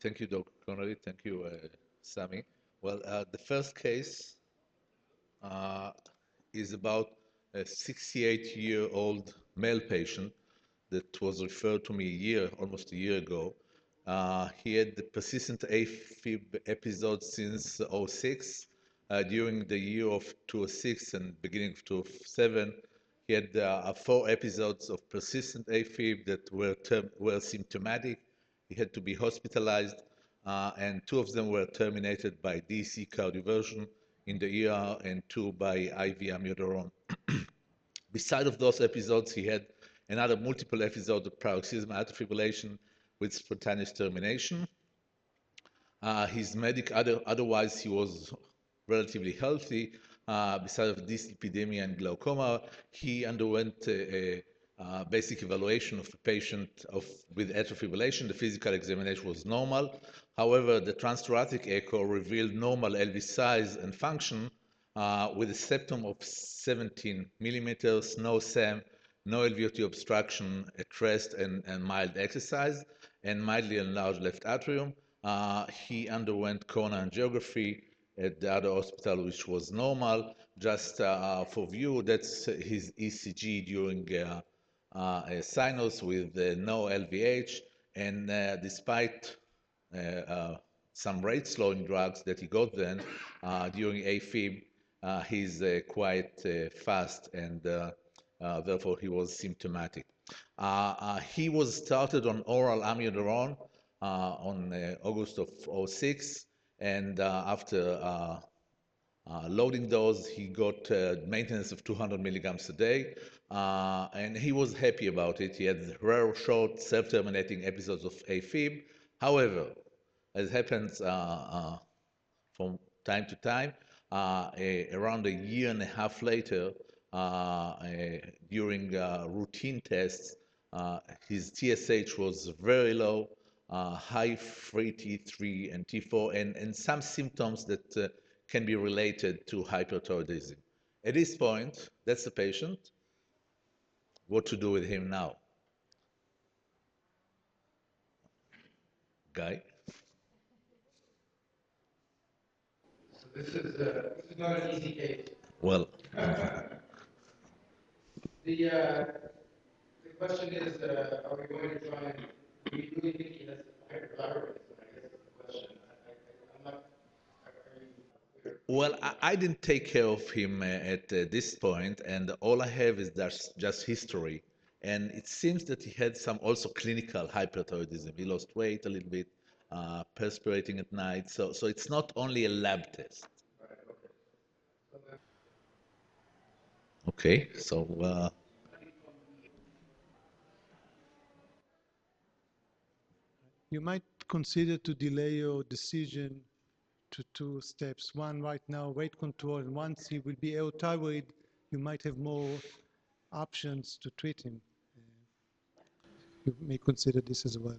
Thank you, Dr. Connolly. Thank you, Sami. Well, the first case uh, is about a 68-year-old male patient that was referred to me almost a year ago. He had the persistent AFib episode since '06. During the year of 2006 and beginning of 2007, he had 4 episodes of persistent AFib that were symptomatic. He had to be hospitalized, and 2 of them were terminated by DC cardioversion in the ER and 2 by IV amiodarone. Beside of those episodes, he had another multiple episode of paroxysmal atrial fibrillation with spontaneous termination. Otherwise, he was relatively healthy. Besides of dyslipidemia and glaucoma, he underwent a basic evaluation of a patient with atrial fibrillation. The physical examination was normal. However, the transthoracic echo revealed normal LV size and function with a septum of 17 millimeters, no SAM, no LVOT obstruction at rest and mild exercise, and mildly enlarged left atrium. He underwent coronary angiography at the other hospital, which was normal. Just for view, that's his ECG during a sinus with no LVH. And despite uh, uh, some rate slowing drugs that he got then during AFib, he's quite fast and therefore he was symptomatic. He was started on oral amiodarone on August of '06, and after loading dose, he got maintenance of 200 milligrams a day, and he was happy about it. He had rare, short, self-terminating episodes of AFib. However, as happens from time to time, around a year and a half later, during routine tests, his TSH was very low, high free T3 and T4, and some symptoms that can be related to hyperthyroidism. At this point, that's the patient. What to do with him now? Guy? So this is not an easy case. Well, The the question is, are we going to try and do we really think he has hyperthyroidism? I guess is the question. I'm not. well, I didn't take care of him at this point, and all I have is just history. And it seems that he had some also clinical hyperthyroidism. He lost weight a little bit, perspirating at night. So it's not only a lab test. Right. Okay. So then, Okay, so You might consider to delay your decision to 2 steps. One, right now, weight control. And once he will be euthyroid, you might have more options to treat him. You may consider this as well.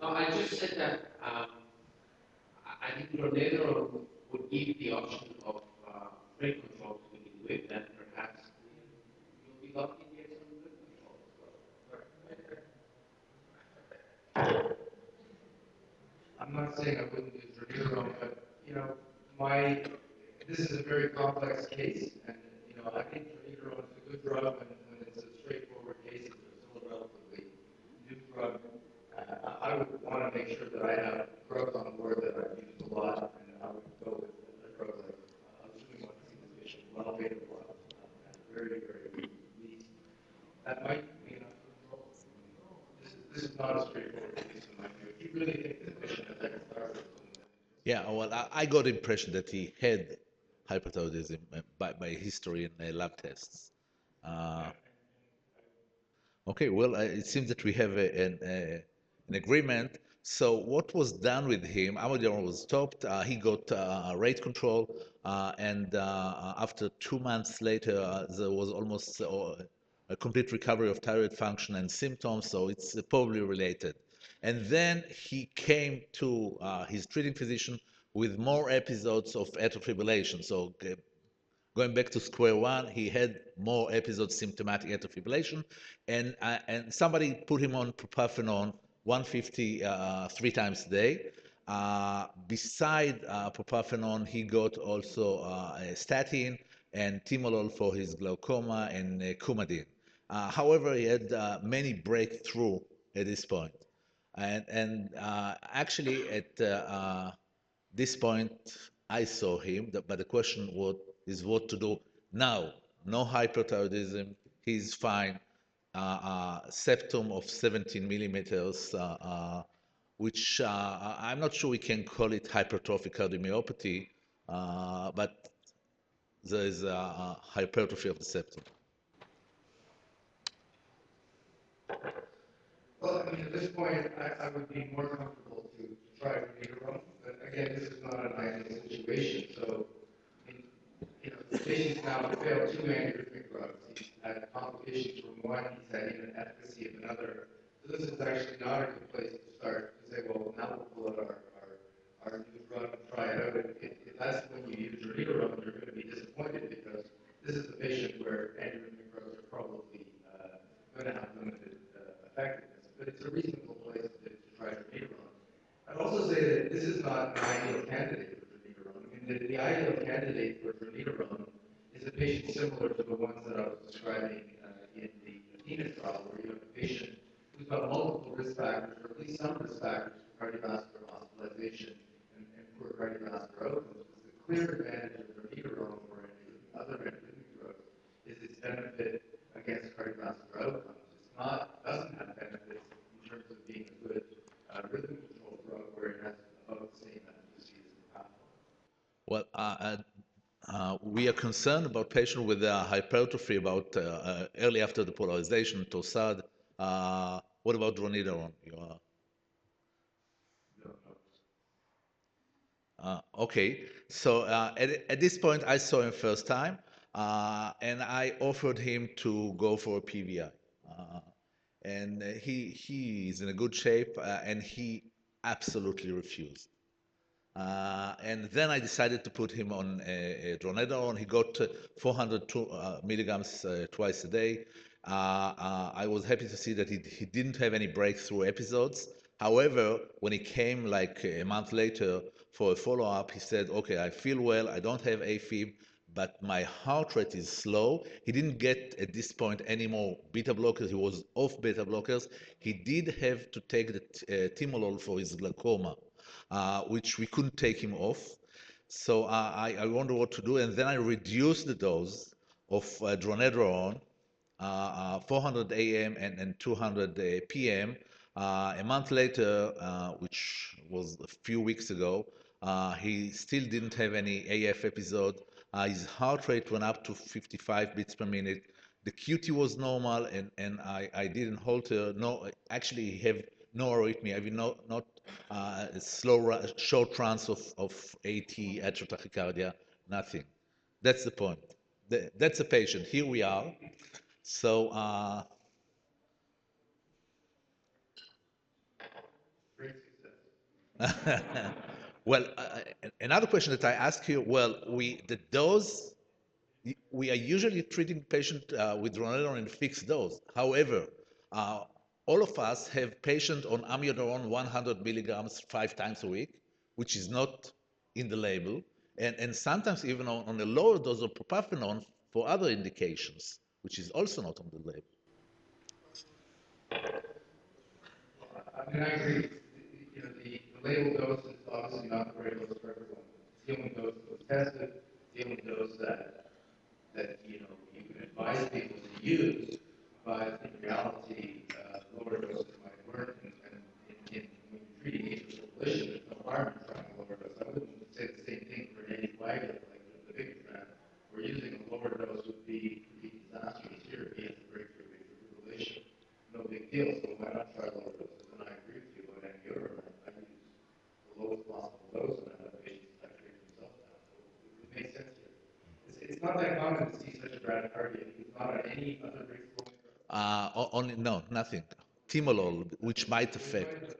no, I just said that I think Tornado would give the option of rate control to begin with, and perhaps you'll be lucky to get some good control as well. I'm not saying I wouldn't do Tornado, but my this is a very complex case, and I think Tornado is a good drug when it's a straightforward case. It's still a relatively new drug. I would want to make sure that I have drugs on board that I've used a lot, and I would go with a drug like, assuming one see this patient well beta block, at very, very least. That might be enough control. This is not a straightforward case in my view. If you really think this patient has hyperthyroidism, yeah, well, I got the impression that he had hyperthyroidism by history and lab tests. Uh, Okay, well, it seems that we have an agreement. So what was done with him? Amodiron was stopped. He got rate control, and after 2 months later, there was almost a complete recovery of thyroid function and symptoms. So it's probably related. And then he came to his treating physician with more episodes of atrial fibrillation. So going back to square one, he had more episodes symptomatic atrial fibrillation, and somebody put him on propafenone 150 3 times a day. Beside propafenone, he got also a statin and timolol for his glaucoma and Coumadin. However, he had many breakthrough at this point, and actually at this point, I saw him, but the question is what to do now. No hyperthyroidism, he's fine. Septum of 17 millimeters, which I'm not sure we can call it hypertrophic cardiomyopathy, but there is a hypertrophy of the septum. Well, I mean, at this point, I would be more comfortable to try Readerone, but again, this is not an ideal situation. So, I mean, the patient's now failed 2 antiarrhythmic drugs. He's had complications from one, he's had even efficacy of another. So this is actually not a good place to start to say, well, now we'll pull out our new drug and try it out. If that's when you use Readerone, you're going to be disappointed because this is a patient where antiarrhythmic drugs are probably going to have limited effectiveness, but it's a reasonable place to try Readerone. I'd also say that this is not an ideal candidate for dronedarone. I mean, the ideal candidate for dronedarone is a patient similar to the ones that I was describing in the Athena trial, where you have a patient who's got multiple risk factors, or at least some risk factors for cardiovascular hospitalization and poor cardiovascular outcomes. Because the clear advantage of dronedarone over other antiarrhythmic drugs is its benefit against cardiovascular outcomes. It's not doesn't have benefits in terms of being a good rhythm control drug where it has about the same efficacy as the pathway. Well, we are concerned about patients with hypertrophy about early after the polarization, TOSAD. What about dronedarone? Okay, so at this point, I saw him first time, and I offered him to go for a PVI. And he is in a good shape, and he absolutely refused. And then I decided to put him on a dronedarone. He got 400 milligrams twice a day. I was happy to see that he didn't have any breakthrough episodes. However, when he came like a month later for a follow-up, he said, okay, I feel well, I don't have AFib, but my heart rate is slow. He didn't get at this point any more beta blockers. He was off beta blockers. He did have to take the timolol for his glaucoma, which we couldn't take him off. So I wonder what to do. And then I reduced the dose of dronedarone, 400 AM and 200 PM. A month later, which was a few weeks ago, he still didn't have any AF episode. His heart rate went up to 55 beats per minute. The QT was normal, and I didn't halter. No, actually, he have no arrhythmia. I mean, not short runs of AT, atrial tachycardia, nothing. That's the point. That's a patient. Here we are. So, Great success. well, another question that I ask you, well, the dose, we are usually treating patient with dronedarone in fixed dose. However, uh, all of us have patient on amiodarone 100 milligrams 5 times a week, which is not in the label, and sometimes even on a lower dose of propafenone for other indications, which is also not on the label. I mean, I agree. The label dose is obviously not the right dose for everyone. It's the only dose that was tested. It's the only dose that you can advise people to use, but in reality, lower doses might work. And when you're treating atrial fibrillation, there's no harm in trying a lower dose. I wouldn't say the same thing for an anticoagulant like the big trend, where using a lower dose would be disastrous. Here, it is breakthrough atrial fibrillation. No big deal. So why not try lower doses? And I agree with you about antiurine. I use the lowest possible dose, and I let patients titrate themselves down. So it makes sense here. It's not that common to see such a bradycardia. It's not on any other breakthrough. Only no, nothing. Timolol, which might affect.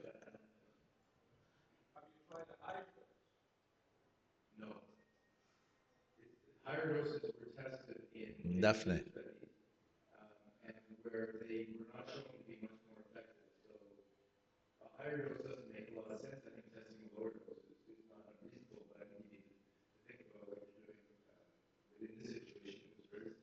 Definitely. studies, and where they were not shown to be much more effective. So a higher dose doesn't make a lot of sense. I think testing a lower dose is not unreasonable, but I think you need to think about what you're doing within this situation. It was very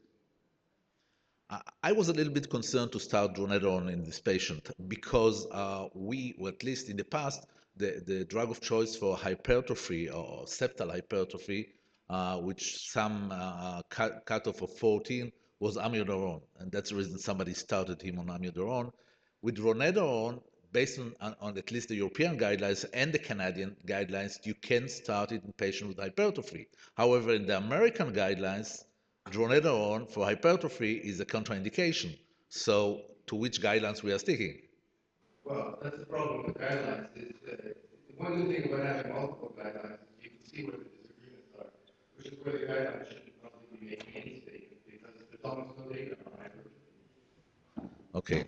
I was a little bit concerned to start dronedarone in this patient because we, or at least in the past, the drug of choice for hypertrophy or septal hypertrophy, which some cutoff of 14 was amiodarone, and that's the reason somebody started him on amiodarone. With dronedarone, based on at least the European guidelines and the Canadian guidelines, you can start it in patients with hypertrophy. However, in the American guidelines, dronedarone for hypertrophy is a contraindication. So, to which guidelines we are sticking? well. That's the problem with guidelines. Is the one good thing about having multiple guidelines is you can see what the disagreements are, which is where the guidelines shouldn't probably be making any statement because there's almost no data on hypertrophy. Okay.